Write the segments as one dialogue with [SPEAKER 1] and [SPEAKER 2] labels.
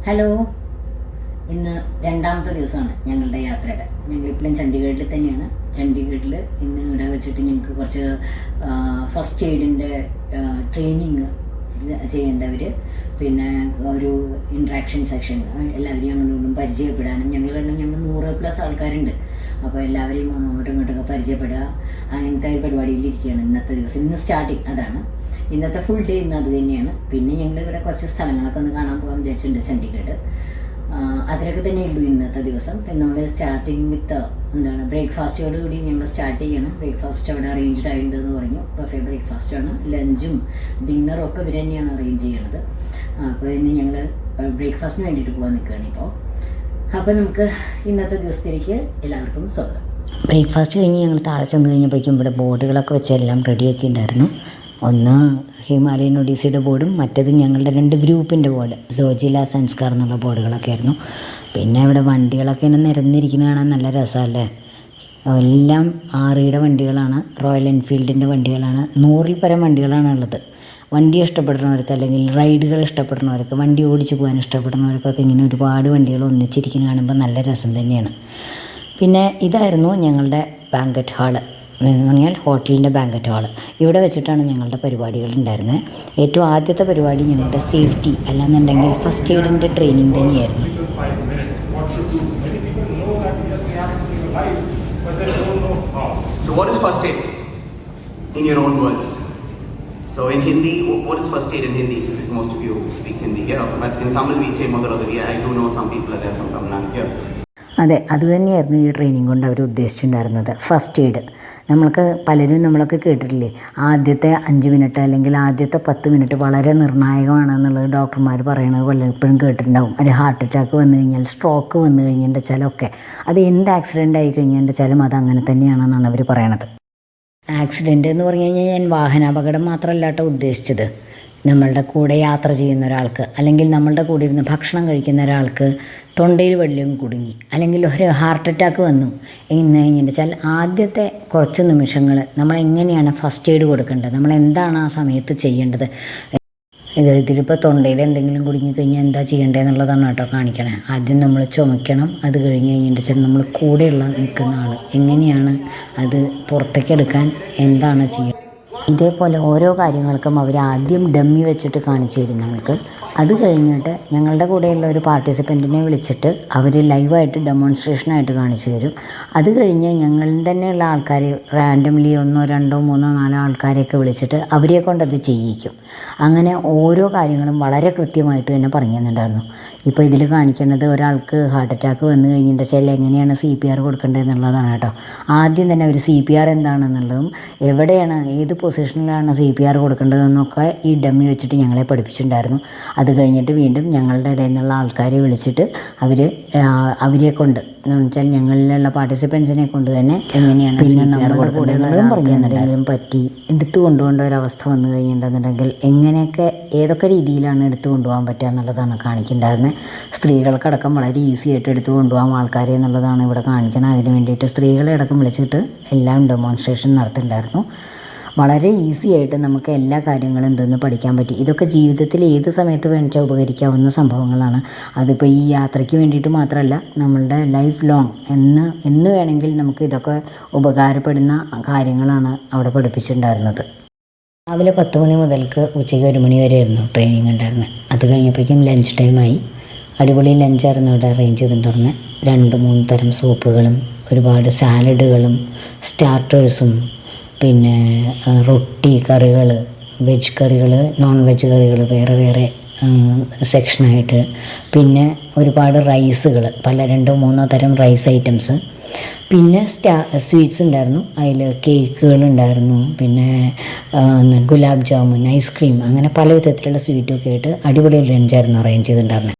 [SPEAKER 1] Hello, ഇന്ന് രണ്ടാമത്തെ ദിവസമാണ് ഞങ്ങളുടെ യാത്രയുടെ. ഞങ്ങളിപ്പോഴും ചണ്ഡീഗഡിൽ തന്നെയാണ്. ചണ്ഡീഗഡിൽ ഇന്ന് ഇവിടെ വെച്ചിട്ട് ഞങ്ങൾക്ക് കുറച്ച് ഫസ്റ്റ് എയ്ഡിൻ്റെ ട്രെയിനിങ് ചെയ്യേണ്ടവർ, പിന്നെ ഒരു ഇൻട്രാക്ഷൻ സെക്ഷൻ, എല്ലാവരെയും അങ്ങോട്ടും പരിചയപ്പെടാനും. ഞങ്ങൾ 100+ ആൾക്കാരുണ്ട്. അപ്പോൾ എല്ലാവരെയും അങ്ങോട്ടും ഇങ്ങോട്ടൊക്കെ പരിചയപ്പെടുക, അങ്ങനത്തെ ഒരു പരിപാടിയിലിരിക്കുകയാണ് ഇന്നത്തെ ദിവസം. ഇന്ന് സ്റ്റാർട്ടിങ് അതാണ്. ഇന്നത്തെ ഫുൾ ഡേ ഇന്ന് അത് തന്നെയാണ്. പിന്നെ ഞങ്ങൾ ഇവിടെ കുറച്ച് സ്ഥലങ്ങളൊക്കെ ഒന്ന് കാണാൻ പോകാൻ വിചാരിച്ചിട്ടുണ്ട് ചണ്ഡീഗഡ്. അതിലൊക്കെ തന്നെ ഉള്ളൂ ഇന്നത്തെ ദിവസം. പിന്നെ നമ്മൾ സ്റ്റാർട്ടിങ് വിത്ത് ബ്രേക്ക്ഫാസ്റ്റോട് കൂടി ഞങ്ങൾ സ്റ്റാർട്ട് ചെയ്യണം. ബ്രേക്ക്ഫാസ്റ്റ് അവിടെ അറേഞ്ച്ഡ് ആയിട്ടുണ്ടെന്ന് പറഞ്ഞു. ബഫേ ബ്രേക്ക്ഫാസ്റ്റാണ്. ലഞ്ചും ഡിന്നറും ഒക്കെ ഇവർ തന്നെയാണ് അറേഞ്ച് ചെയ്യണത്. അപ്പോൾ ഇന്ന് ഞങ്ങൾ ബ്രേക്ക്ഫാസ്റ്റിന് വേണ്ടിയിട്ട് പോകാൻ നിൽക്കുകയാണ് ഇപ്പോൾ. അപ്പോൾ നമുക്ക് ഇന്നത്തെ ദിവസത്തിലേക്ക് എല്ലാവർക്കും സ്വാഗതം. ബ്രേക്ക്ഫാസ്റ്റ് കഴിഞ്ഞ് ഞങ്ങൾ താഴെ ചെന്ന് കഴിഞ്ഞപ്പോഴേക്കും ഇവിടെ ബോർഡുകളൊക്കെ വെച്ച് എല്ലാം റെഡിയാക്കി ഉണ്ടായിരുന്നു. ഒന്ന് ഹിമാലയൻ ഒഡീസിയുടെ ബോർഡും മറ്റേത് ഞങ്ങളുടെ 2 ഗ്രൂപ്പിൻ്റെ ബോർഡ്, സോജില സംസ്കാർ എന്നുള്ള ബോർഡുകളൊക്കെ ആയിരുന്നു. പിന്നെ ഇവിടെ വണ്ടികളൊക്കെ ഇങ്ങനെ നിരന്നിരിക്കുന്ന കാണാൻ നല്ല രസമല്ലേ. എല്ലാം ആറിയുടെ വണ്ടികളാണ്, റോയൽ എൻഫീൽഡിൻ്റെ വണ്ടികളാണ്. 100-ൽ പരം വണ്ടികളാണ് ഉള്ളത്. വണ്ടി ഇഷ്ടപ്പെടുന്നവർക്ക്, അല്ലെങ്കിൽ റൈഡുകൾ ഇഷ്ടപ്പെടുന്നവർക്ക്, വണ്ടി ഓടിച്ചു പോകാൻ ഇഷ്ടപ്പെടുന്നവർക്കൊക്കെ ഇങ്ങനെ ഒരുപാട് വണ്ടികൾ ഒന്നിച്ചിരിക്കുന്ന കാണുമ്പോൾ നല്ല രസം തന്നെയാണ്. പിന്നെ ഇതായിരുന്നു ഞങ്ങളുടെ ബാങ്കറ്റ് ഹാള് എന്ന് പറഞ്ഞാൽ ഹോട്ടലിൻ്റെ ബാങ്കറ്റ് ഹാള്. ഇവിടെ വെച്ചിട്ടാണ് ഞങ്ങളുടെ പരിപാടികൾ ഉണ്ടായിരുന്നത്. ഏറ്റവും ആദ്യത്തെ പരിപാടി ഞങ്ങളുടെ സേഫ്റ്റി, അല്ലാന്നുണ്ടെങ്കിൽ ഫസ്റ്റ് എയ്ഡിൻ്റെ ട്രെയിനിങ് തന്നെയായിരുന്നു.
[SPEAKER 2] So what is first aid in your own words? So in Hindi, what is first aid in Hindi? So most of you speak Hindi here, but in Tamil we say Modaludavi. I do know some people are there from Tamil Nadu here.
[SPEAKER 1] അതെ, അതുതന്നെയായിരുന്നു ഈ training കൊണ്ട് അവർ ഉദ്ദേശിച്ചിട്ടുണ്ടായിരുന്നത്. First aid നമ്മളൊക്കെ കേട്ടിട്ടില്ലേ, ആദ്യത്തെ 5 minute അല്ലെങ്കിൽ ആദ്യത്തെ 10 minute വളരെ നിർണായകമാണെന്നുള്ളത് ഡോക്ടർമാർ പറയണത് പലപ്പോഴും കേട്ടിട്ടുണ്ടാവും. ഒരു ഹാർട്ട് അറ്റാക്ക് വന്നു കഴിഞ്ഞാൽ, സ്ട്രോക്ക് വന്നു കഴിഞ്ഞാൽ ചിലമൊക്കെ, അത് എന്ത് ആക്സിഡൻ്റ് ആയി കഴിഞ്ഞാൽ ചിലം അത് അങ്ങനെ തന്നെയാണെന്നാണ് അവർ പറയണത്. ആക്സിഡൻ്റ് എന്ന് പറഞ്ഞു കഴിഞ്ഞാൽ ഞാൻ വാഹനാപകടം മാത്രമല്ല കേട്ടോ ഉദ്ദേശിച്ചത്. നമ്മളുടെ കൂടെ യാത്ര ചെയ്യുന്ന ഒരാൾക്ക്, അല്ലെങ്കിൽ നമ്മളുടെ കൂടെ ഇരുന്ന് ഭക്ഷണം കഴിക്കുന്ന ഒരാൾക്ക് തൊണ്ടയിൽ വെള്ളം കുടുങ്ങി, അല്ലെങ്കിൽ ഒരു ഹാർട്ട് അറ്റാക്ക് വന്നു എന്ന് കഴിഞ്ഞാൽ ആദ്യത്തെ കുറച്ച് നിമിഷങ്ങൾ നമ്മൾ എങ്ങനെയാണ് ഫസ്റ്റ് എയ്ഡ് കൊടുക്കേണ്ടത്, നമ്മൾ എന്താണ് ആ സമയത്ത് ചെയ്യേണ്ടത്. ഇതിലിപ്പോൾ തൊണ്ടയിൽ എന്തെങ്കിലും കുടുങ്ങിക്കഴിഞ്ഞാൽ എന്താ ചെയ്യേണ്ടതെന്നുള്ളതാണ് കേട്ടോ കാണിക്കണേ. ആദ്യം നമ്മൾ ചുമയ്ക്കണം. അത് കഴിഞ്ഞ് കഴിഞ്ഞിട്ട് നമ്മൾ കൂടെയുള്ള നിൽക്കുന്ന ആൾ എങ്ങനെയാണ് അത് പുറത്തേക്കെടുക്കാൻ എന്താണ് ചെയ്യുക. ഇതേപോലെ ഓരോ കാര്യങ്ങൾക്കും അവർ ആദ്യം ഡമ്മി വെച്ചിട്ട് കാണിച്ചു തരും നമ്മൾക്ക്. അത് കഴിഞ്ഞിട്ട് ഞങ്ങളുടെ കൂടെയുള്ള ഒരു പാർട്ടിസിപ്പൻറ്റിനെ വിളിച്ചിട്ട് അവർ ലൈവായിട്ട് ഡെമോൺസ്ട്രേഷനായിട്ട് കാണിച്ചു തരും. അത് കഴിഞ്ഞ് ഞങ്ങളിൽ തന്നെയുള്ള ആൾക്കാരെ റാൻഡംലി 1, 2, 3, 4 ആൾക്കാരെയൊക്കെ വിളിച്ചിട്ട് അവരെ കൊണ്ട് അത് ചെയ്യിക്കും. അങ്ങനെ ഓരോ കാര്യങ്ങളും വളരെ കൃത്യമായിട്ട് തന്നെ പറഞ്ഞു തന്നിട്ടുണ്ടായിരുന്നു. ഇപ്പോൾ ഇതിൽ കാണിക്കേണ്ടത് ഒരാൾക്ക് ഹാർട്ട് അറ്റാക്ക് വന്നു കഴിഞ്ഞിട്ട് വെച്ചാൽ എങ്ങനെയാണ് CPR കൊടുക്കേണ്ടതെന്നുള്ളതാണ് കേട്ടോ. ആദ്യം തന്നെ ഒരു CPR എന്താണെന്നുള്ളതും എവിടെയാണ്, ഏത് പൊസിഷനിലാണ് CPR കൊടുക്കേണ്ടതെന്നൊക്കെ ഈ ഡമ്മി വെച്ചിട്ട് ഞങ്ങളെ പഠിപ്പിച്ചിട്ടുണ്ടായിരുന്നു. അത് കഴിഞ്ഞിട്ട് വീണ്ടും ഞങ്ങളുടെ ഇടയിൽ നിന്നുള്ള ആൾക്കാരെ വിളിച്ചിട്ട് അവരെ കൊണ്ട് എന്ന് വെച്ചാൽ ഞങ്ങളിലുള്ള പാർട്ടിസിപ്പൻസിനെ കൊണ്ട് തന്നെ എങ്ങനെയാണ് പിന്നെ നമ്മുടെ കൂടെ പറഞ്ഞു എന്തെങ്കിലും പറ്റി എടുത്തു കൊണ്ടുപോകേണ്ട ഒരവസ്ഥ വന്നു കഴിഞ്ഞിട്ടുണ്ടെന്നുണ്ടെങ്കിൽ എങ്ങനെയൊക്കെ ഏതൊക്കെ രീതിയിലാണ് എടുത്തു കൊണ്ടുപോകാൻ പറ്റുക എന്നുള്ളതാണ് കാണിക്കേണ്ടത്. സ്ത്രീകൾക്കടക്കം വളരെ ഈസി ആയിട്ട് എടുത്തു കൊണ്ടുപോകാം ആൾക്കാരെ എന്നുള്ളതാണ് ഇവിടെ കാണിക്കണം. അതിന് വേണ്ടിയിട്ട് സ്ത്രീകളെ അടക്കം വിളിച്ചിട്ട് എല്ലാം ഡെമോൺസ്ട്രേഷൻ നടത്തുന്നുണ്ടായിരുന്നു. വളരെ ഈസി ആയിട്ട് നമുക്ക് എല്ലാ കാര്യങ്ങളും എന്തെന്ന് പഠിക്കാൻ പറ്റി. ഇതൊക്കെ ജീവിതത്തിൽ ഏത് സമയത്ത് വേണിച്ചാൽ ഉപകരിക്കാവുന്ന സംഭവങ്ങളാണ്. അതിപ്പോൾ ഈ യാത്രയ്ക്ക് വേണ്ടിയിട്ട് മാത്രമല്ല, നമ്മളുടെ ലൈഫ് ലോങ് എന്ന് വേണമെങ്കിൽ നമുക്ക് ഇതൊക്കെ ഉപകാരപ്പെടുന്ന കാര്യങ്ങളാണ് അവിടെ പഠിപ്പിച്ചിട്ടുണ്ടായിരുന്നത്. രാവിലെ 10 മണി മുതൽക്ക് ഉച്ചയ്ക്ക് 1 മണി വരെ ആയിരുന്നു ട്രെയിനിങ് ഉണ്ടായിരുന്നത്. അത് കഴിഞ്ഞപ്പോഴേക്കും ലഞ്ച് ടൈമായി. അടിപൊളി ലഞ്ചായിരുന്നു ഇവിടെ അറേഞ്ച് ചെയ്തിട്ടുണ്ടായിരുന്നത്. 2-3 തരം സൂപ്പുകളും ഒരുപാട് സാലഡുകളും സ്റ്റാർട്ടേഴ്സും, പിന്നെ റൊട്ടി, കറികൾ, വെജ് കറികൾ, നോൺ വെജ് കറികൾ വേറെ വേറെ സെക്ഷനായിട്ട്, പിന്നെ ഒരുപാട് റൈസുകൾ, പല 2-3 തരം റൈസ് ഐറ്റംസ്, പിന്നെ സ്വീറ്റ്സ് ഉണ്ടായിരുന്നു. അതിൽ കേക്കുകളുണ്ടായിരുന്നു, പിന്നെ ഗുലാബ് ജാമുൻ, ഐസ്ക്രീം, അങ്ങനെ പല വിധത്തിലുള്ള സ്വീറ്റൊക്കെ ആയിട്ട് അടിപൊളി ലഞ്ചായിരുന്നു അറേഞ്ച് ചെയ്തിട്ടുണ്ടായിരുന്നത്.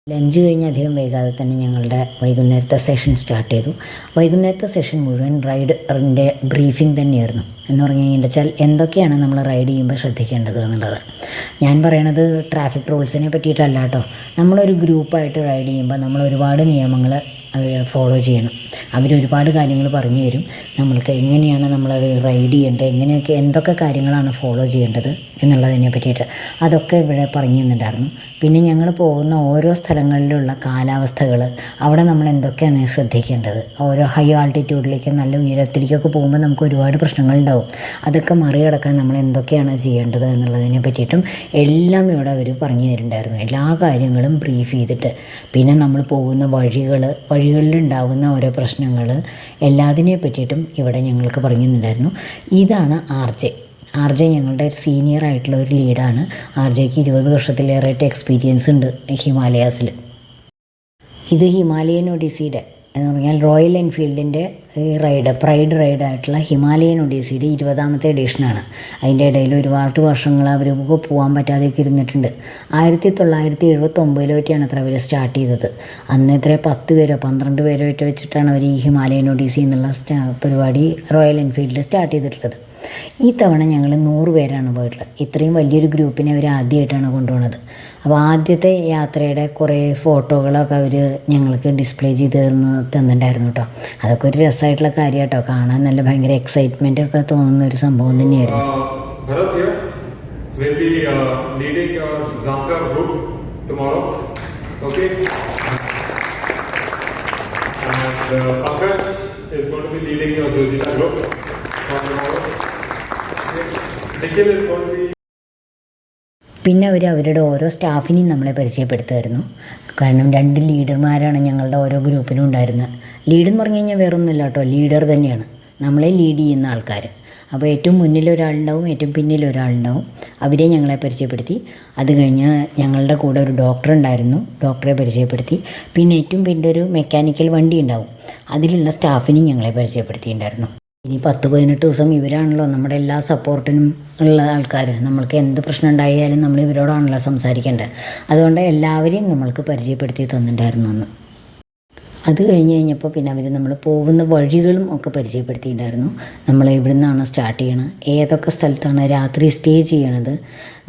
[SPEAKER 1] ലഞ്ച് കഴിഞ്ഞ് അധികം വൈകാതെ തന്നെ ഞങ്ങളുടെ വൈകുന്നേരത്തെ സെഷൻ സ്റ്റാർട്ട് ചെയ്തു. വൈകുന്നേരത്തെ സെഷൻ മുഴുവൻ റൈഡിൻ്റെ ബ്രീഫിംഗ് തന്നെയായിരുന്നു. എന്ന് പറഞ്ഞു കഴിഞ്ഞാൽ എന്തൊക്കെയാണ് നമ്മൾ റൈഡ് ചെയ്യുമ്പോൾ ശ്രദ്ധിക്കേണ്ടത് എന്നുള്ളത്. ഞാൻ പറയണത് ട്രാഫിക് റൂൾസിനെ പറ്റിയിട്ടല്ല കേട്ടോ. നമ്മളൊരു ഗ്രൂപ്പായിട്ട് റൈഡ് ചെയ്യുമ്പോൾ നമ്മൾ ഒരുപാട് നിയമങ്ങൾ ഫോളോ ചെയ്യണം. അവരൊരുപാട് കാര്യങ്ങൾ പറഞ്ഞു തരും നമ്മൾക്ക്, എങ്ങനെയാണ് നമ്മളത് റൈഡ് ചെയ്യേണ്ടത്, എങ്ങനെയൊക്കെ എന്തൊക്കെ കാര്യങ്ങളാണ് ഫോളോ ചെയ്യേണ്ടത് എന്നുള്ളതിനെ പറ്റിയിട്ട് അതൊക്കെ ഇവിടെ പറഞ്ഞു തന്നിട്ടുണ്ടായിരുന്നു. പിന്നെ ഞങ്ങൾ പോകുന്ന ഓരോ സ്ഥലങ്ങളിലുള്ള കാലാവസ്ഥകൾ, അവിടെ നമ്മൾ എന്തൊക്കെയാണ് ശ്രദ്ധിക്കേണ്ടത്, ഓരോ ഹൈ ആൾട്ടിറ്റ്യൂഡിലേക്ക് നല്ല ഉയരത്തിലേക്കൊക്കെ പോകുമ്പോൾ നമുക്ക് ഒരുപാട് പ്രശ്നങ്ങളുണ്ടാവും. അതൊക്കെ മറികടക്കാൻ നമ്മൾ എന്തൊക്കെയാണ് ചെയ്യേണ്ടത് എന്നുള്ളതിനെ പറ്റിയിട്ടും എല്ലാം ഇവിടെ അവർ പറഞ്ഞു തരുന്നുണ്ടായിരുന്നു, എല്ലാ കാര്യങ്ങളും ബ്രീഫ് ചെയ്തിട്ട്. പിന്നെ നമ്മൾ പോകുന്ന വഴികളിലുണ്ടാകുന്ന ഓരോ പ്രശ്നങ്ങൾ എല്ലാതിനെ പറ്റിയിട്ടും ഇവിടെ ഞങ്ങൾക്ക് പറഞ്ഞു തന്നിട്ടുണ്ടായിരുന്നു. ഇതാണ് ആർ ജെ ഞങ്ങളുടെ സീനിയർ ആയിട്ടുള്ള ഒരു ലീഡാണ്. ആർ ജെക്ക് 20 വർഷത്തിലേറെയായിട്ട് എക്സ്പീരിയൻസ് ഉണ്ട് ഹിമാലയാസിൽ. ഇത് ഹിമാലയൻ ഒഡീസിയുടെ എന്ന് പറഞ്ഞാൽ റോയൽ എൻഫീൽഡിൻ്റെ പ്രൈഡ് റൈഡായിട്ടുള്ള ഹിമാലയൻ ഒഡീസിയുടെ 20ാമത്തെ എഡിഷനാണ്. അതിൻ്റെ ഇടയിൽ ഒരുപാട് വർഷങ്ങൾ അവർക്ക് പോകാൻ പറ്റാതെയൊക്കെ ഇരുന്നിട്ടുണ്ട്. 1979 അത്ര അവർ സ്റ്റാർട്ട് ചെയ്തത്. അന്ന് എത്ര 10 പേരോ 12 പേരോ ആയിട്ട് വെച്ചിട്ടാണ് അവർ ഈ ഹിമാലയൻ ഒഡീസി എന്നുള്ള പരിപാടി റോയൽ എൻഫീൽഡിൽ സ്റ്റാർട്ട് ചെയ്തിട്ടുള്ളത്. ഈ തവണ ഞങ്ങൾ 100 പേരാണ് പോയിട്ടുള്ളത്. ഇത്രയും വലിയൊരു ഗ്രൂപ്പിനെ അവർ ആദ്യമായിട്ടാണ് കൊണ്ടുപോകുന്നത്. അപ്പോൾ ആദ്യത്തെ യാത്രയുടെ കുറേ ഫോട്ടോകളൊക്കെ അവർ ഞങ്ങൾക്ക് ഡിസ്പ്ലേ ചെയ്ത് തന്നിട്ടുണ്ടായിരുന്നു കേട്ടോ. അതൊക്കെ ഒരു രസമായിട്ടുള്ള കാര്യം കേട്ടോ, കാണാൻ നല്ല ഭയങ്കര എക്സൈറ്റ്മെൻ്റ് ഒക്കെ തോന്നുന്ന ഒരു സംഭവം തന്നെയായിരുന്നു.
[SPEAKER 3] Bharat here will be leading your Zanskar group tomorrow. Okay. And Pankaj is going to be leading your Zojila group tomorrow. Okay. Nikhil is going to be.
[SPEAKER 1] പിന്നെ അവരുടെ ഓരോ സ്റ്റാഫിനെയും നമ്മളെ പരിചയപ്പെടുത്തുമായിരുന്നു. കാരണം 2 ലീഡർമാരാണ് ഞങ്ങളുടെ ഓരോ ഗ്രൂപ്പിനും ഉണ്ടായിരുന്നത്. ലീഡെന്ന് പറഞ്ഞു കഴിഞ്ഞാൽ വേറൊന്നുമില്ല കേട്ടോ, ലീഡർ തന്നെയാണ്, നമ്മളെ ലീഡ് ചെയ്യുന്ന ആൾക്കാർ. അപ്പോൾ ഏറ്റവും മുന്നിൽ ഒരാളുണ്ടാവും, ഏറ്റവും പിന്നിൽ ഒരാളുണ്ടാവും. അവരെ ഞങ്ങളെ പരിചയപ്പെടുത്തി. അത് കഴിഞ്ഞ് ഞങ്ങളുടെ കൂടെ ഒരു ഡോക്ടർ ഉണ്ടായിരുന്നു, ഡോക്ടറെ പരിചയപ്പെടുത്തി. പിന്നെ ഏറ്റവും പിന്നെ ഒരു മെക്കാനിക്കൽ വണ്ടി ഉണ്ടാവും, അതിലുള്ള സ്റ്റാഫിനെയും ഞങ്ങളെ പരിചയപ്പെടുത്തിയിട്ടുണ്ടായിരുന്നു. ഇനി 10-18 ദിവസം ഇവരാണല്ലോ നമ്മുടെ എല്ലാ സപ്പോർട്ടിനും ഉള്ള ആൾക്കാർ. നമ്മൾക്ക് എന്ത് പ്രശ്നം ഉണ്ടായാലും നമ്മൾ ഇവരോടാണല്ലോ സംസാരിക്കേണ്ടത്. അതുകൊണ്ട് എല്ലാവരെയും നമ്മൾക്ക് പരിചയപ്പെടുത്തി തന്നിട്ടുണ്ടായിരുന്നു അന്ന്. അത് കഴിഞ്ഞപ്പോൾ പിന്നെ അവർ നമ്മൾ പോകുന്ന വഴികളും ഒക്കെ പരിചയപ്പെടുത്തിയിട്ടുണ്ടായിരുന്നു. നമ്മൾ എവിടെ നിന്നാണ് സ്റ്റാർട്ട് ചെയ്യണത്, ഏതൊക്കെ സ്ഥലത്താണ് രാത്രി സ്റ്റേ ചെയ്യണത്.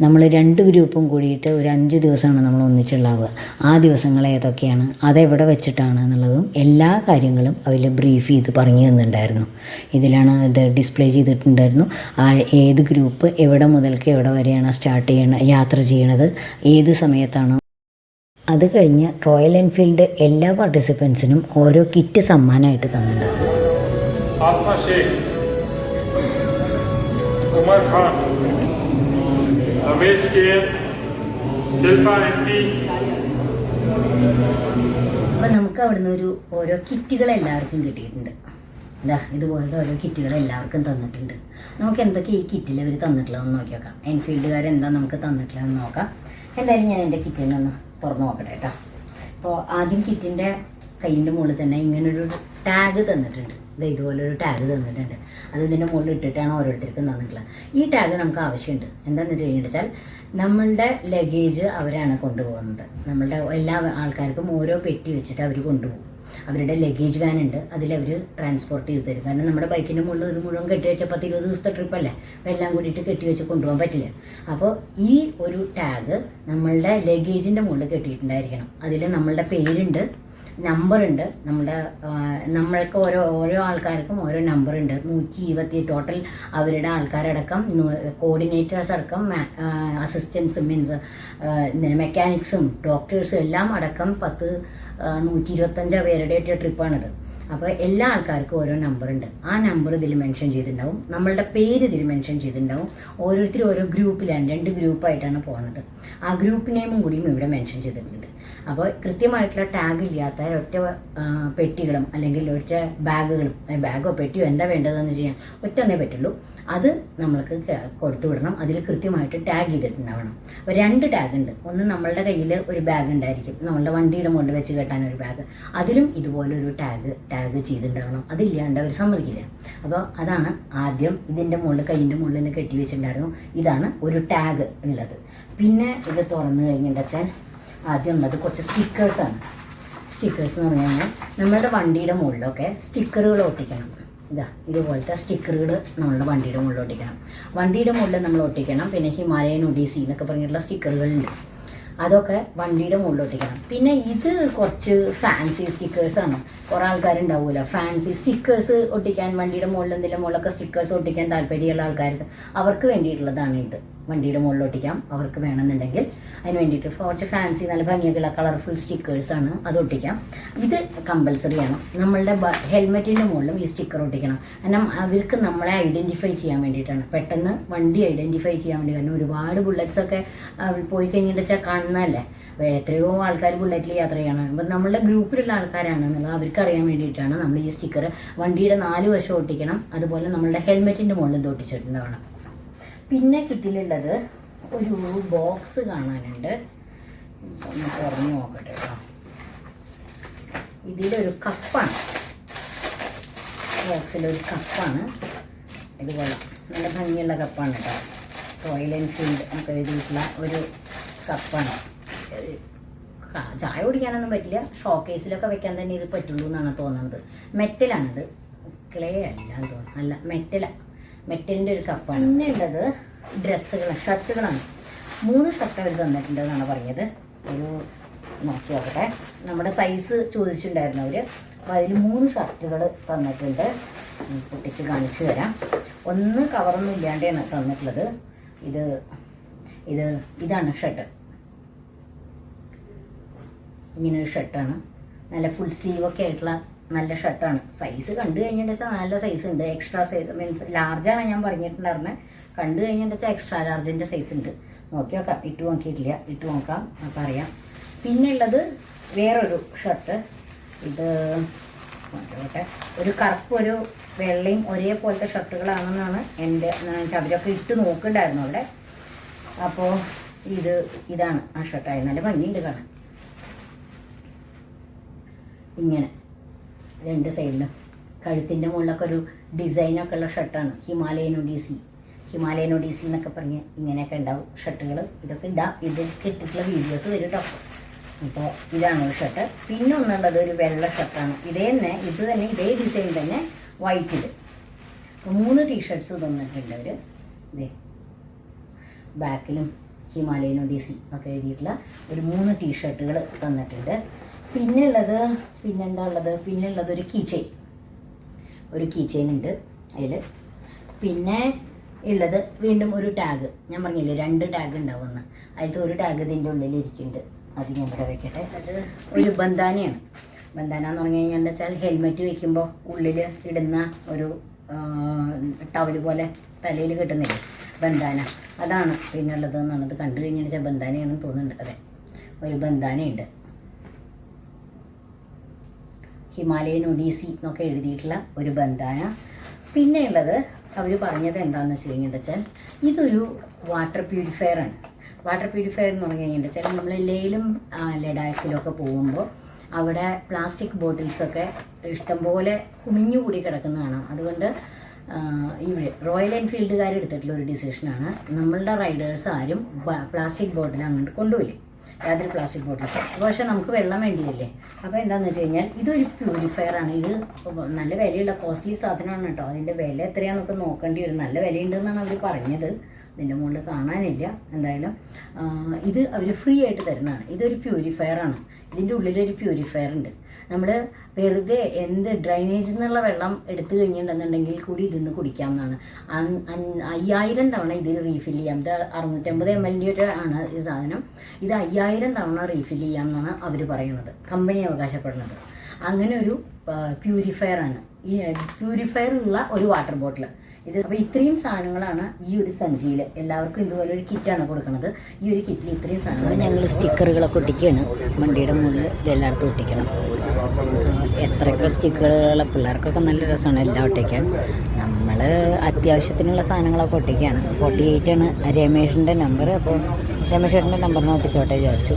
[SPEAKER 1] നമ്മൾ 2 ഗ്രൂപ്പും കൂടിയിട്ട് ഒരു 5 ദിവസമാണ് നമ്മൾ ഒന്നിച്ചുണ്ടാവുക. ആ ദിവസങ്ങൾ ഏതൊക്കെയാണ്, അതെവിടെ വെച്ചിട്ടാണ് എന്നുള്ളതും എല്ലാ കാര്യങ്ങളും അതിൽ ബ്രീഫ് ചെയ്ത് പറഞ്ഞു തന്നിട്ടുണ്ടായിരുന്നു. ഇതിലാണ് ഇത് ഡിസ്പ്ലേ ചെയ്തിട്ടുണ്ടായിരുന്നു. ഏത് ഗ്രൂപ്പ് എവിടെ മുതൽക്ക് എവിടെ വരെയാണ് യാത്ര ചെയ്യണത്, ഏത് സമയത്താണ്. അത് കഴിഞ്ഞ് റോയൽ എൻഫീൽഡ് എല്ലാ പാർട്ടിസിപ്പൻസിനും ഓരോ കിറ്റ് സമ്മാനമായിട്ട് തന്നിട്ടുണ്ടായിരുന്നു.
[SPEAKER 3] Asma Sheikh, Umar Khan, Ramesh K, Shilpa MP.
[SPEAKER 1] അപ്പം നമുക്ക് അവിടുന്ന് ഓരോ കിറ്റുകൾ എല്ലാവർക്കും കിട്ടിയിട്ടുണ്ട്. ഇതുപോലത്തെ ഓരോ കിറ്റുകൾ എല്ലാവർക്കും തന്നിട്ടുണ്ട്. നമുക്ക് എന്തൊക്കെ ഈ കിറ്റിൽ അവർ തന്നിട്ടുള്ളതെന്ന് നോക്കി നോക്കാം. എൻഫീൽഡുകാരെന്താ നമുക്ക് തന്നിട്ടുള്ളതെന്ന് നോക്കാം. എന്തായാലും ഞാൻ എൻ്റെ കിറ്റിൽ നിന്ന് തുറന്ന് നോക്കട്ടെ കേട്ടോ. അപ്പോൾ ആദ്യം കിറ്റിൻ്റെ കയ്യിൻ്റെ മുകളിൽ തന്നെ ഇങ്ങനൊരു ടാഗ് തന്നിട്ടുണ്ട്. ഇതുപോലൊരു ടാഗ് തന്നിട്ടുണ്ട്. അത് ഇതിൻ്റെ മുകളിൽ ഇട്ടിട്ടാണ് ഓരോരുത്തർക്കും തന്നിട്ടുള്ളത്. ഈ ടാഗ് നമുക്ക് ആവശ്യമുണ്ട്. എന്താണെന്ന് വെച്ച് കഴിഞ്ഞാൽ നമ്മളുടെ ലഗേജ് അവരാണ് കൊണ്ടുപോകുന്നത്. നമ്മളുടെ എല്ലാ ആൾക്കാർക്കും ഓരോ പെട്ടി വെച്ചിട്ട് അവർ കൊണ്ടുപോകും. അവരുടെ ലഗേജ് വാൻ ഉണ്ട്, അതിലവർ ട്രാൻസ്പോർട്ട് ചെയ്ത് തരും. കാരണം നമ്മുടെ ബൈക്കിൻ്റെ മുകളിൽ ഇത് മുഴുവൻ കെട്ടിവെച്ച 10-20 ദിവസത്തെ ട്രിപ്പല്ലേ, അപ്പോൾ എല്ലാം കൂടിയിട്ട് കെട്ടിവെച്ച് കൊണ്ടുപോകാൻ പറ്റില്ല. അപ്പോൾ ഈ ഒരു ടാഗ് നമ്മളുടെ ലഗേജിൻ്റെ മുകളിൽ കെട്ടിയിട്ടുണ്ടായിരിക്കണം. അതിൽ നമ്മളുടെ പേരുണ്ട്, നമ്പറുണ്ട്. നമ്മൾക്ക് ഓരോ ആൾക്കാർക്കും ഓരോ നമ്പറുണ്ട്. 120 ടോട്ടൽ അവരുടെ ആൾക്കാരടക്കം, കോർഡിനേറ്റേഴ്സ് അടക്കം, അസിസ്റ്റൻസ് മീൻസ് മെക്കാനിക്സും ഡോക്ടേഴ്സും എല്ലാം അടക്കം 125 പേരുടെ ട്രിപ്പാണിത്. അപ്പോൾ എല്ലാ ആൾക്കാർക്കും ഓരോ നമ്പറുണ്ട്. ആ നമ്പർ ഇതിൽ മെൻഷൻ ചെയ്തിട്ടുണ്ടാവും, നമ്മളുടെ പേര് ഇതിൽ മെൻഷൻ ചെയ്തിട്ടുണ്ടാവും. ഓരോരുത്തരും ഓരോ ഗ്രൂപ്പിലാണ്, 2 ഗ്രൂപ്പായിട്ടാണ് പോകുന്നത്. ആ ഗ്രൂപ്പ് നെയിമും കൂടിയും ഇവിടെ മെൻഷൻ ചെയ്തിട്ടുണ്ട്. അപ്പോൾ കൃത്യമായിട്ടുള്ള ടാഗ് ഇല്ലാത്ത ഒറ്റ പെട്ടികളും അല്ലെങ്കിൽ ഒറ്റ ബാഗോ പെട്ടിയോ എന്താ വേണ്ടതെന്ന് ചെയ്യാൻ ഒറ്റൊന്നേ പറ്റുള്ളൂ. അത് നമ്മൾക്ക് കൊടുത്തു വിടണം. അതിൽ കൃത്യമായിട്ട് ടാഗ് ചെയ്തിട്ടുണ്ടാവണം. അപ്പോൾ 2 ടാഗ് ഉണ്ട്. ഒന്ന് നമ്മളുടെ കയ്യിൽ ഒരു ബാഗ് ഉണ്ടായിരിക്കും, നമ്മളുടെ വണ്ടിയുടെ മുകളിൽ വെച്ച് കെട്ടാൻ ഒരു ബാഗ്, അതിലും ഇതുപോലെ ഒരു ടാഗ് ചെയ്തിട്ടുണ്ടാവണം. അതില്ലാണ്ട് അവർ സമ്മതിക്കില്ല. അപ്പോൾ അതാണ് ആദ്യം ഇതിൻ്റെ മുകളിൽ കയ്യിൻ്റെ മുകളിൽ തന്നെ കെട്ടി വെച്ചിട്ടുണ്ടായിരുന്നു. ഇതാണ് ഒരു ടാഗ് ഉള്ളത്. പിന്നെ ഇത് തുറന്നു കഴിഞ്ഞിട്ടുണ്ടെച്ചാൽ ആദ്യം ഉള്ളത് കുറച്ച് സ്റ്റിക്കേഴ്സാണ്. സ്റ്റിക്കേഴ്സ് എന്ന് പറഞ്ഞു കഴിഞ്ഞാൽ നമ്മളുടെ വണ്ടിയുടെ മുകളിലൊക്കെ സ്റ്റിക്കറുകൾ ഒട്ടിക്കണം. ഇതുപോലത്തെ സ്റ്റിക്കറുകൾ നമ്മളുടെ വണ്ടിയുടെ മുകളിൽ ഒട്ടിക്കണം. വണ്ടിയുടെ മുകളിൽ നമ്മൾ ഒട്ടിക്കണം. പിന്നെ ഹിമാലയൻ ഒഡീസി എന്നൊക്കെ പറഞ്ഞിട്ടുള്ള സ്റ്റിക്കറുകളുണ്ട്. അതൊക്കെ വണ്ടിയുടെ മുകളിൽ ഒട്ടിക്കണം. പിന്നെ ഇത് കുറച്ച് ഫാൻസി സ്റ്റിക്കേഴ്സാണ്. കുറേ ആൾക്കാരുണ്ടാവുമല്ലോ ഫാൻസി സ്റ്റിക്കേഴ്സ് ഒട്ടിക്കാൻ, വണ്ടിയുടെ മുകളിൽ എന്തെങ്കിലും മുകളിലൊക്കെ സ്റ്റിക്കേഴ്സ് ഒട്ടിക്കാൻ താല്പര്യമുള്ള ആൾക്കാർക്ക് അവർക്ക് വേണ്ടിയിട്ടുള്ളതാണ് ഇത്. വണ്ടിയുടെ മുകളിൽ ഒട്ടിക്കാം അവർക്ക് വേണമെന്നുണ്ടെങ്കിൽ. അതിന് വേണ്ടിയിട്ട് കുറച്ച് ഫാൻസി നല്ല ഭംഗിയൊക്കെയുള്ള കളർഫുൾ സ്റ്റിക്കേഴ്സാണ്, അത് ഒട്ടിക്കാം. ഇത് കമ്പൽസറിയാണ്. നമ്മളുടെ ഹെൽമെറ്റിൻ്റെ മുകളിലും ഈ സ്റ്റിക്കർ ഒട്ടിക്കണം. കാരണം അവർക്ക് നമ്മളെ ഐഡൻറ്റിഫൈ ചെയ്യാൻ വേണ്ടിയിട്ടാണ്, പെട്ടെന്ന് വണ്ടി ഐഡൻറ്റിഫൈ ചെയ്യാൻ വേണ്ടി. കാരണം ഒരുപാട് ബുള്ളറ്റ്സൊക്കെ പോയി കഴിഞ്ഞിട്ട് വെച്ചാൽ കാണുന്നതല്ലേ, എത്രയോ ആൾക്കാർ ബുള്ളറ്റിൽ യാത്ര ചെയ്യണം. അപ്പം നമ്മളുടെ ഗ്രൂപ്പിലുള്ള ആൾക്കാരാണെന്നുള്ളത് അവർക്ക് അറിയാൻ വേണ്ടിയിട്ടാണ് നമ്മൾ ഈ സ്റ്റിക്കർ വണ്ടിയുടെ 4 വശം ഒട്ടിക്കണം. അതുപോലെ നമ്മളുടെ ഹെൽമെറ്റിൻ്റെ മുകളിൽ ഇത് ഒട്ടിച്ചിട്ടുണ്ടാവണം. പിന്നെ കിറ്റിലുള്ളത് ഒരു ബോക്സ് കാണാനുണ്ട്, ഒന്ന് തുറന്ന് നോക്കട്ടെ കേട്ടോ. ഇതിലൊരു കപ്പാണ്, ബോക്സിലൊരു കപ്പാണ്. ഇതുപോലെ നല്ല ഭംഗിയുള്ള കപ്പാണ് കേട്ടോ. റോയൽ എൻഫീൽഡ് ഒക്കെ എഴുതിയിട്ടുള്ള ഒരു കപ്പാണ്. ചായ കുടിക്കാനൊന്നും പറ്റില്ല, ഷോക്കേസിലൊക്കെ വെക്കാൻ തന്നെ ഇത് പറ്റുള്ളൂ എന്നാണ് തോന്നുന്നത്. മെറ്റലാണിത്, ക്ലേ അല്ല തോന്നുന്നു, അല്ല മെറ്റലിൻ്റെ ഒരു കപ്പാണ്. പിന്നെ ഉള്ളത് ഡ്രസ്സുകൾ, ഷർട്ടുകളാണ്. 3 ഷർട്ട് അവർ തന്നിട്ടുണ്ട് എന്നാണ് പറഞ്ഞത്. ഒരു നോക്കി നോക്കട്ടെ, നമ്മുടെ സൈസ് ചോദിച്ചിട്ടുണ്ടായിരുന്നു അവർ. അപ്പോൾ അതിൽ 3 ഷർട്ടുകൾ തന്നിട്ടുണ്ട്. പൊട്ടിച്ച് കാണിച്ചു തരാം. ഒന്ന് കവറൊന്നും ഇല്ലാണ്ടാണ് തന്നിട്ടുള്ളത്. ഇതാണ് ഷർട്ട്. ഇങ്ങനൊരു ഷർട്ടാണ്, നല്ല ഫുൾ സ്ലീവൊക്കെ ആയിട്ടുള്ള നല്ല ഷർട്ടാണ്. സൈസ് കണ്ടു കഴിഞ്ഞിട്ട് വെച്ചാൽ നല്ല സൈസ് ഉണ്ട്. എക്സ്ട്രാ സൈസ് മീൻസ് ലാർജാണ് ഞാൻ പറഞ്ഞിട്ടുണ്ടായിരുന്നത്. കണ്ടു കഴിഞ്ഞിട്ട് വെച്ചാൽ എക്സ്ട്രാ ലാർജിൻ്റെ സൈസ് ഉണ്ട്. നോക്കി നോക്കാം, ഇട്ട് നോക്കിയിട്ടില്ല, ഇട്ട് നോക്കാം, അപ്പം അറിയാം. പിന്നെ ഉള്ളത് വേറൊരു ഷർട്ട്. ഇത് നോക്കട്ടെ, ഒരു കറുപ്പ് ഒരു വെള്ളയും ഒരേപോലത്തെ ഷർട്ടുകളാണെന്നാണ് എൻ്റെ അവരൊക്കെ ഇട്ട് നോക്കുന്നുണ്ടായിരുന്നു അവിടെ. അപ്പോൾ ഇതാണ് ആ ഷർട്ടായി. നല്ല ഭംഗിയുണ്ട് കാണാൻ. ഇങ്ങനെ 2 സൈഡിലും കഴുത്തിൻ്റെ മുകളിലൊക്കെ ഒരു ഡിസൈനൊക്കെ ഉള്ള ഷർട്ടാണ്. ഹിമാലയൻ ഒഡീസി എന്നൊക്കെ പറഞ്ഞ് ഇങ്ങനെയൊക്കെ ഉണ്ടാവും ഷർട്ടുകൾ. ഇതൊക്കെ ഇടാം, ഇതൊക്കെ ഇട്ടിട്ടുള്ള വീഡിയോസ് വരും കേട്ടോ. അപ്പോൾ ഇതാണ് ഒരു ഷർട്ട്. പിന്നെ ഒന്നുള്ളത് ഒരു വെള്ള ഷർട്ടാണ്. ഇതേ ഡിസൈൻ തന്നെ വൈറ്റിൽ. അപ്പോൾ 3 ടീഷർട്ട്സ് തന്നിട്ടുണ്ട് അവർ. ഇതേ ബാക്കിലും ഹിമാലയൻ ഒഡീസി ഒക്കെ എഴുതിയിട്ടുള്ള ഒരു 3 ടീഷർട്ടുകൾ തന്നിട്ടുണ്ട്. പിന്നെയുള്ളത് ഒരു കീ ചെയിൻ ഉണ്ട് അതിൽ. പിന്നെ ഉള്ളത് വീണ്ടും ഒരു ടാഗ്. ഞാൻ പറഞ്ഞില്ലേ 2 ടാഗ് ഉണ്ടാവുമെന്ന്. അതിലത്തെ ഒരു ടാഗ് ഇതിൻ്റെ ഉള്ളിൽ ഇരിക്കുന്നുണ്ട്. അത് ഞാൻ ഇവിടെ വെക്കട്ടെ. അത് ഒരു ബന്ധാനയാണ്. ബന്ധാന എന്ന് പറഞ്ഞു കഴിഞ്ഞാൽ എന്താ വെച്ചാൽ ഹെൽമെറ്റ് വയ്ക്കുമ്പോൾ ഉള്ളിൽ ഇടുന്ന ഒരു ടവല് പോലെ തലയിൽ കിട്ടുന്നില്ലേ, ബന്ധാന. അതാണ് പിന്നുള്ളത് എന്നാണ്. ഇത് കണ്ടു കഴിഞ്ഞാൽ വെച്ചാൽ ബന്ധാനയാണെന്ന് തോന്നുന്നുണ്ട്. അതെ, ഒരു ബന്ധാനയുണ്ട്. ഹിമാലയൻ ഒഡീസി എന്നൊക്കെ എഴുതിയിട്ടുള്ള ഒരു ബന്ധാന. പിന്നെയുള്ളത് അവർ പറഞ്ഞത് എന്താണെന്ന് വെച്ച് കഴിഞ്ഞിട്ടുണ്ടെച്ചാൽ ഇതൊരു വാട്ടർ പ്യൂരിഫയറാണ്. വാട്ടർ പ്യൂരിഫയർ എന്ന് പറഞ്ഞു കഴിഞ്ഞിട്ടുണ്ടെച്ചാൽ നമ്മൾ ലേയിലും ലഡാക്കിലൊക്കെ പോകുമ്പോൾ അവിടെ പ്ലാസ്റ്റിക് ബോട്ടിൽസൊക്കെ ഇഷ്ടംപോലെ കുമിഞ്ഞുകൂടി കിടക്കുന്നതാണ്. അതുകൊണ്ട് ഇവിടെ റോയൽ എൻഫീൽഡുകാർ എടുത്തിട്ടുള്ള ഒരു ഡിസിഷനാണ്, നമ്മളുടെ റൈഡേഴ്സ് ആരും പ്ലാസ്റ്റിക് ബോട്ടിൽ അങ്ങോട്ട് കൊണ്ടുപോയില്ലേ, യാതൊരു പ്ലാസ്റ്റിക് ബോട്ടിൽ. പക്ഷേ നമുക്ക് വെള്ളം വേണ്ടിയില്ലേ. അപ്പോൾ എന്താണെന്ന് വെച്ച് കഴിഞ്ഞാൽ ഇതൊരു പ്യൂരിഫയറാണ്. ഇത് നല്ല വിലയുള്ള കോസ്റ്റ്ലി സാധനമാണ് കേട്ടോ. അതിൻ്റെ വില എത്രയാണെന്നൊക്കെ നോക്കേണ്ടി വരും. നല്ല വിലയുണ്ടെന്നാണ് അവർ പറഞ്ഞത്. ഇതിൻ്റെ മുകളിൽ കാണാനില്ല. എന്തായാലും ഇത് അവർ ഫ്രീ ആയിട്ട് തരുന്നതാണ്. ഇതൊരു പ്യൂരിഫയറാണ്. ഇതിൻ്റെ ഉള്ളിലൊരു പ്യൂരിഫയർ ഉണ്ട്. നമ്മൾ വെറുതെ ഡ്രൈനേജിൽ നിന്നുള്ള വെള്ളം എടുത്തു കഴിഞ്ഞിട്ടുണ്ടെന്നുണ്ടെങ്കിൽ കൂടി ഇതിന്ന് കുടിക്കാമെന്നാണ്. 5000 തവണ ഇതിൽ റീഫിൽ ചെയ്യാം. ഇത് 650 ml ആണ് ഈ സാധനം. ഇത് 5000 തവണ റീഫിൽ ചെയ്യാമെന്നാണ് അവർ പറയുന്നത്, കമ്പനി അവകാശപ്പെടുന്നത്. അങ്ങനെ ഒരു പ്യൂരിഫയറാണ്. ഈ പ്യൂരിഫയറുള്ള ഒരു വാട്ടർ ബോട്ടിൽ ഇത്. അപ്പോൾ ഇത്രയും സാധനങ്ങളാണ് ഈ ഒരു സഞ്ചിയിൽ. എല്ലാവർക്കും ഇതുപോലെ ഒരു കിറ്റാണ് കൊടുക്കുന്നത്. ഈ ഒരു കിറ്റിൽ ഇത്രയും സാധനങ്ങൾ. ഞങ്ങൾ സ്റ്റിക്കറുകളൊക്കെ ഒട്ടിക്കുകയാണ് വണ്ടിയുടെ മുകളിൽ. ഇതെല്ലായിടത്തും ഒട്ടിക്കണം. എത്രയൊക്കെ സ്റ്റിക്കറുകൾ, പിള്ളേർക്കൊക്കെ നല്ല രസമാണ് എല്ലാം ഒട്ടിക്കാൻ. നമ്മൾ അത്യാവശ്യത്തിനുള്ള സാധനങ്ങളൊക്കെ ഒട്ടിക്കുകയാണ്. 48 ആണ് രമേഷിൻ്റെ നമ്പർ. അപ്പോൾ രമേശേട്ടൻ്റെ നമ്പറിനെ ഒട്ടിച്ചോട്ടെ വിചാരിച്ചു.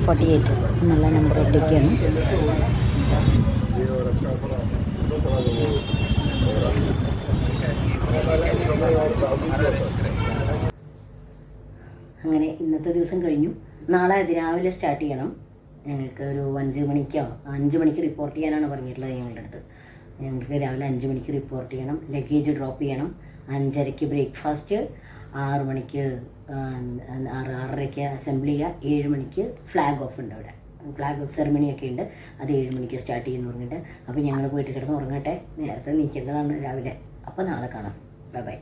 [SPEAKER 1] 48 എന്നുള്ള നമ്പർ ഒട്ടിക്കുകയാണ്. അങ്ങനെ ഇന്നത്തെ ദിവസം കഴിഞ്ഞു. നാളെ അതിരാവിലെ സ്റ്റാർട്ട് ചെയ്യണം. ഞങ്ങൾക്ക് ഒരു 5 മണിക്ക് റിപ്പോർട്ട് ചെയ്യാനാണ് പറഞ്ഞിട്ടുള്ളത് ഞങ്ങളുടെ അടുത്ത്. ഞങ്ങൾക്ക് രാവിലെ 5 മണിക്ക് റിപ്പോർട്ട് ചെയ്യണം. ലഗേജ് ഡ്രോപ്പ് ചെയ്യണം. 5:30 ബ്രേക്ക്ഫാസ്റ്റ്, 6 മണിക്ക് 6:30ക്ക് അസംബ്ലി ചെയ്യുക, 7 മണിക്ക് ഫ്ലാഗ് ഓഫ് ഉണ്ട് അവിടെ. ഫ്ലാഗ് ഓഫ് സെറമണിയൊക്കെ ഉണ്ട്, അത് 7 മണിക്ക് സ്റ്റാർട്ട് ചെയ്യുന്നു പറഞ്ഞിട്ട്. അപ്പോൾ ഞങ്ങൾ പോയിട്ട് കിടന്ന് ഉറങ്ങട്ടെ, നേരത്തെ നീക്കേണ്ടതാണ് രാവിലെ. അപ്പോൾ നാളെ കാണാം. Bye bye.